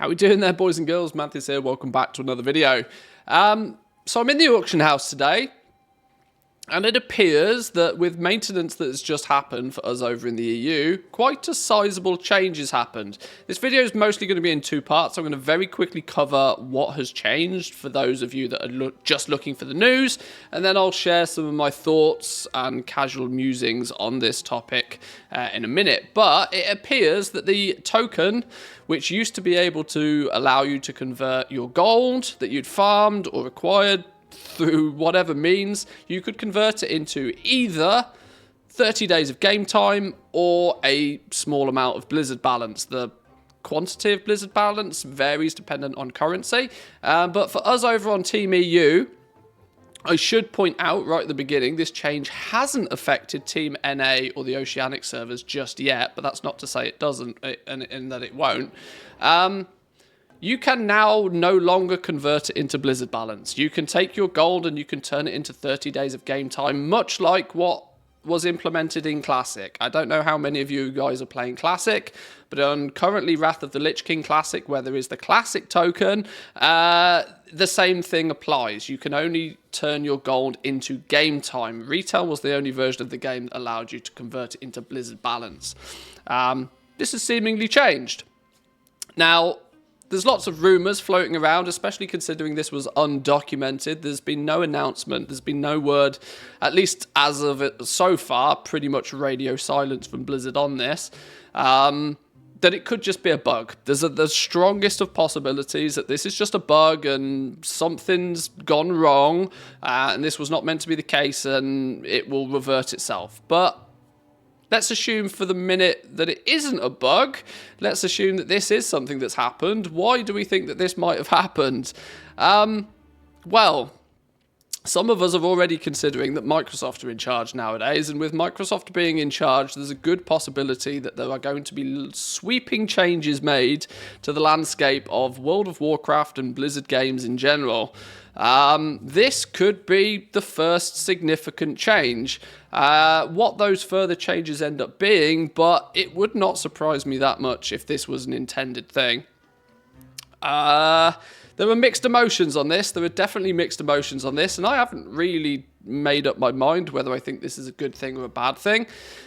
How we doing there, boys and girls? Manthieus here. Welcome back to another video. So I'm in the auction house today, and it appears that with maintenance that has just happened for us over in the EU, quite a sizable change has happened. This video is mostly going to be in two parts. I'm going to very quickly cover what has changed for those of you that are just looking for the news, and then I'll share some of my thoughts and casual musings on this topic in a minute. But it appears that the token, which used to be able to allow you to convert your gold that you'd farmed or acquired through whatever means, you could convert it into either 30 days of game time or a small amount of Blizzard balance. The quantity of Blizzard balance varies dependent on currency, but for us over on Team EU, I should point out right at the beginning, this change hasn't affected Team NA or the Oceanic servers just yet, but that's not to say it doesn't and that it won't. You can now no longer convert it into Blizzard balance. You can take your gold and you can turn it into 30 days of game time, much like what was implemented in Classic. I don't know how many of you guys are playing Classic, but on currently Wrath of the Lich King Classic, where there is the Classic token, the same thing applies. You can only turn your gold into game time. Retail was the only version of the game that allowed you to convert it into Blizzard balance. This has seemingly changed. Now, there's lots of rumours floating around, especially considering this was undocumented. There's been no announcement. There's been no word, at least as of it so far, pretty much radio silence from Blizzard on this, that it could just be a bug. There's the strongest of possibilities that this is just a bug and something's gone wrong, and this was not meant to be the case, and it will revert itself. But let's assume for the minute that it isn't a bug. Let's assume that this is something that's happened. Why do we think that this might have happened? Well, some of us are already considering that Microsoft are in charge nowadays, and with Microsoft being in charge, there's a good possibility that there are going to be sweeping changes made to the landscape of World of Warcraft and Blizzard games in general. This could be the first significant change. What those further changes end up being, but it would not surprise me that much if this was an intended thing. There are mixed emotions on this. There are definitely mixed emotions on this, and I haven't really made up my mind whether I think this is a good thing or a bad thing.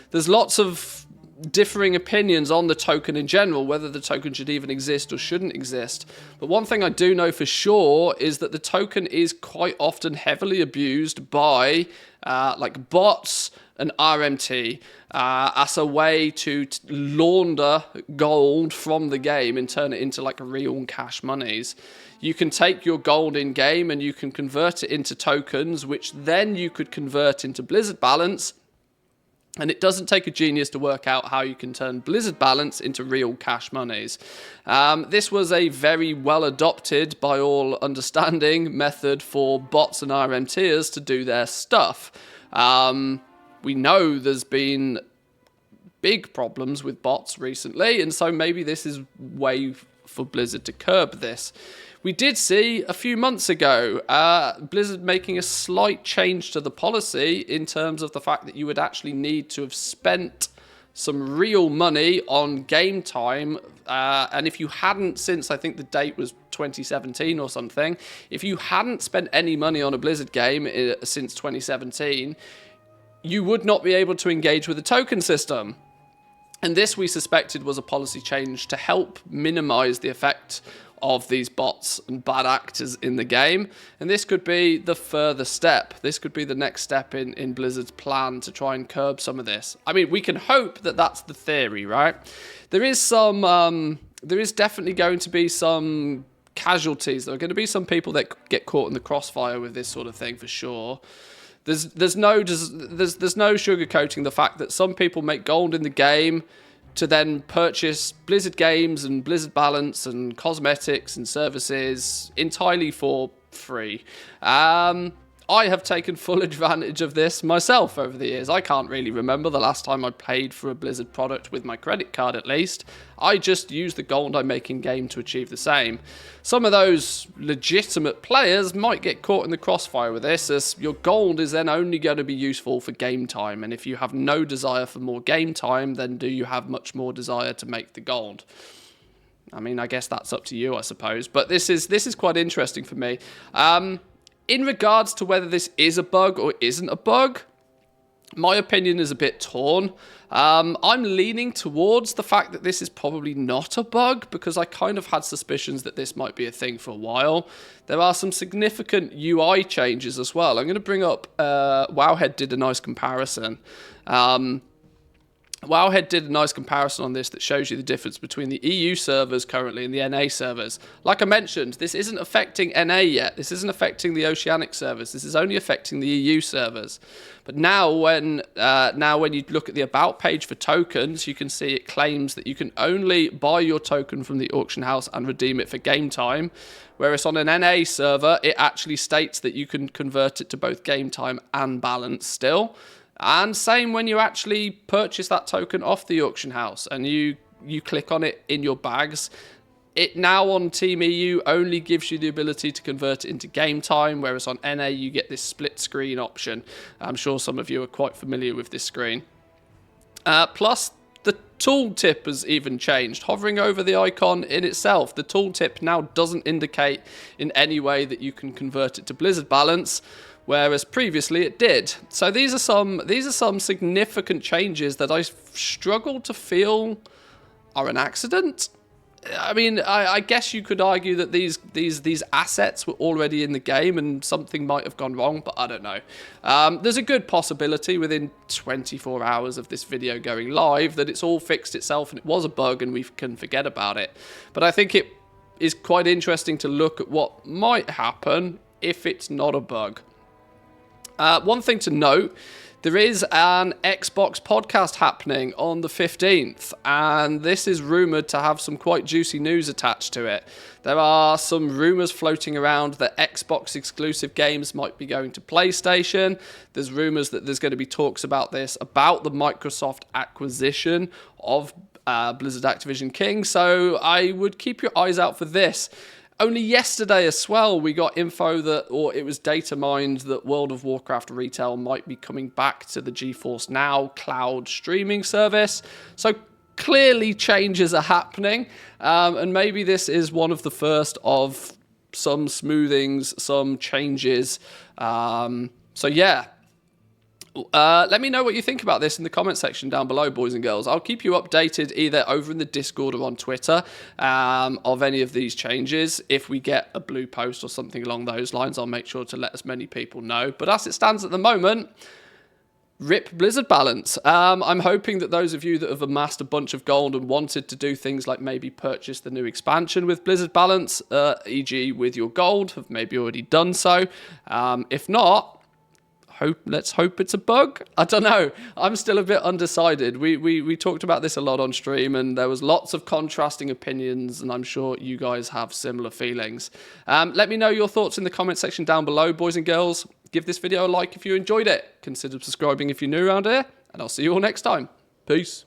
There's lots of differing opinions on the token in general, whether the token should even exist or shouldn't exist. But one thing I do know for sure is that the token is quite often heavily abused by like bots and RMT as a way to launder gold from the game and turn it into like real cash monies. You can take your gold in game and you can convert it into tokens, which then you could convert into Blizzard balance. And it doesn't take a genius to work out how you can turn Blizzard balance into real cash monies. This was a very well adopted, by all understanding, method for bots and RMTers to do their stuff. We know there's been big problems with bots recently, and so maybe this is a way for Blizzard to curb this. We did see a few months ago Blizzard making a slight change to the policy in terms of the fact that you would actually need to have spent some real money on game time, and if you hadn't, since I think the date was 2017 or something, if you hadn't spent any money on a Blizzard game since 2017, you would not be able to engage with the token system. And this, we suspected, was a policy change to help minimize the effect of these bots and bad actors in the game. And this could be the further step. This could be the next step in Blizzard's plan to try and curb some of this. I mean, we can hope that that's the theory, right? There is definitely going to be some casualties. There are going to be some people that get caught in the crossfire with this sort of thing for sure. There's no sugarcoating the fact that some people make gold in the game to then purchase Blizzard games and Blizzard balance and cosmetics and services entirely for free. I have taken full advantage of this myself over the years. I can't really remember the last time I paid for a Blizzard product with my credit card, at least. I just use the gold I make in game to achieve the same. Some of those legitimate players might get caught in the crossfire with this, as your gold is then only going to be useful for game time, and if you have no desire for more game time, then do you have much more desire to make the gold? I mean, I guess that's up to you, I suppose. But this is quite interesting for me. In regards to whether this is a bug or isn't a bug, my opinion is a bit torn. I'm leaning towards the fact that this is probably not a bug, because I kind of had suspicions that this might be a thing for a while. There are some significant UI changes as well. I'm going to bring up, Wowhead did a nice comparison. Wowhead did a nice comparison on this that shows you the difference between the EU servers currently and the NA servers. Like I mentioned, this isn't affecting NA yet. This isn't affecting the Oceanic servers. This is only affecting the EU servers. But now when you look at the About page for tokens, you can see it claims that you can only buy your token from the auction house and redeem it for game time. Whereas on an NA server, it actually states that you can convert it to both game time and balance still. And same when you actually purchase that token off the auction house and you click on it in your bags. It now on Team EU only gives you the ability to convert it into game time, whereas on NA you get this split screen option. I'm sure some of you are quite familiar with this screen. Plus, the tooltip has even changed. Hovering over the icon in itself, the tooltip now doesn't indicate in any way that you can convert it to Blizzard balance, whereas previously it did. So these are some significant changes that I struggle to feel are an accident. I mean, I guess you could argue that these assets were already in the game and something might have gone wrong, but I don't know. There's a good possibility within 24 hours of this video going live that it's all fixed itself and it was a bug and we can forget about it. But I think it is quite interesting to look at what might happen if it's not a bug. One thing to note, there is an Xbox podcast happening on the 15th, and this is rumoured to have some quite juicy news attached to it. There are some rumours floating around that Xbox exclusive games might be going to PlayStation. There's rumours that there's going to be talks about this, about the Microsoft acquisition of Blizzard Activision King, so I would keep your eyes out for this. Only yesterday as well, we got info that, or it was data mined, that World of Warcraft retail might be coming back to the GeForce Now cloud streaming service. So clearly changes are happening, and maybe this is one of the first of some smoothings, some changes. So yeah. Let me know what you think about this in the comment section down below, boys and girls. I'll keep you updated either over in the Discord or on Twitter of any of these changes. If we get a blue post or something along those lines, I'll make sure to let as many people know. But as it stands at the moment, rip Blizzard balance. I'm hoping that those of you that have amassed a bunch of gold and wanted to do things like maybe purchase the new expansion with Blizzard balance, e.g. with your gold, have maybe already done so. If not, let's hope it's a bug. I don't know. I'm still a bit undecided. We talked about this a lot on stream, and there was lots of contrasting opinions, and I'm sure you guys have similar feelings. Let me know your thoughts in the comment section down below, boys and girls. Give this video a like if you enjoyed it. Consider subscribing if you're new around here, and I'll see you all next time. Peace.